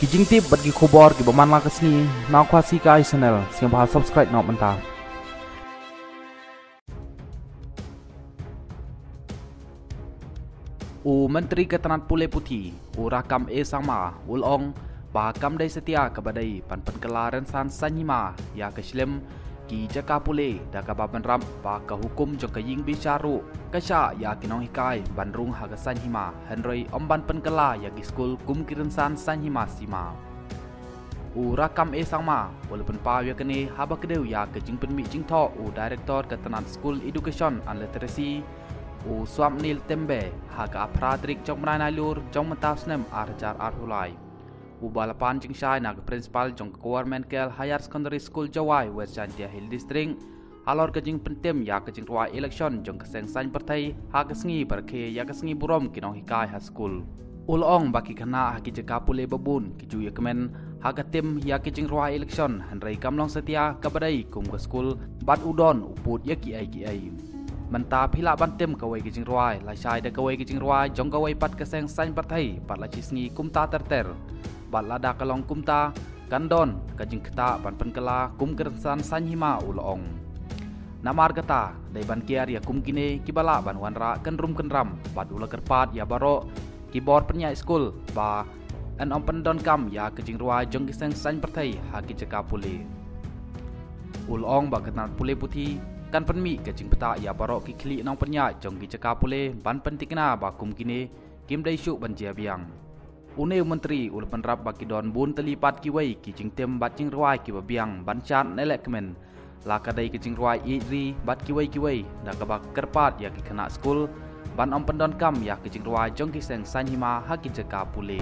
kijing tip bagi khobor ki baman la kasni na khwasi kai channel siang bah subscribe na manta Menteri Ketenaga Pule Putih Rakam Sangma Ulong Bahakam Dai Setia Kabadai Pan Kelaran San Sanyima Ya Keslim Ki Jaka Pule Daka Babenram Baka Hukum Jong Kaying Bicaru Kasha Ya Kinong Hikai Bandrung Haga Sanyima Henry Omban Penkela Ya Giskul Kum Kiran San Sanyima Sima Rakam Sangma Walaupun Pawya Kene Haba Kedeu Ya Kejing Penmi Jing Tho Director Ketenaga School Education and Literacy Swam Nil Tembe Haga Pradrik Jong Menai Lur Jong Mentasnem Arjar Arhulai Balapan Jing Shai Naga Principal Jong Government Kel Higher Secondary School Jawai West Chandia Hill District Alor Kejing Pentem Ya Kejing Ruai Election Jong Keseng San Partai Haga Sengi Berke Ya Kesengi Burom Kinong Hikai High School Ulong Baki Kana Haki Jaka Pule Babun Kiju Ya Kemen Haga Tim Ya Kejing Ruai Election Henry Kamlong Setia Kabadai Kum ke School Bat Udon Uput Ya Ki Menta pila bantem kawai kijing ruai la shai da kawai kijing ruai jong kawai pat keseng san partai pat la cisngi kumta terter bat lada kalong kumta kandon kajing keta ban penkela kum kersan san hima ulong namar kata dai ban kiar ya kum kine kibala ban wanra kenrum kenram bat ula kerpat ya baro keyboard penyai school ba an open don kam ya kijing ruai jong keseng san partai haki jaka pule ulong ba Ketenaga Pule Putih kan penmi kecing peta ya barok ki kli nong penya jong ki Jaka Pule ban pentikna bakum kini kim dai syuk ban jia biang une menteri ul penrap baki don bun telipat ki wei ki jing tem bat jing ruai ki biang ban chat nelek kemen la kadai ki jing ruai ri bat ki wei da ka bak kerpat ya ki kena school ban om pendon kam ya ki jing ruai jong ki seng san hima ha ki Jaka Pule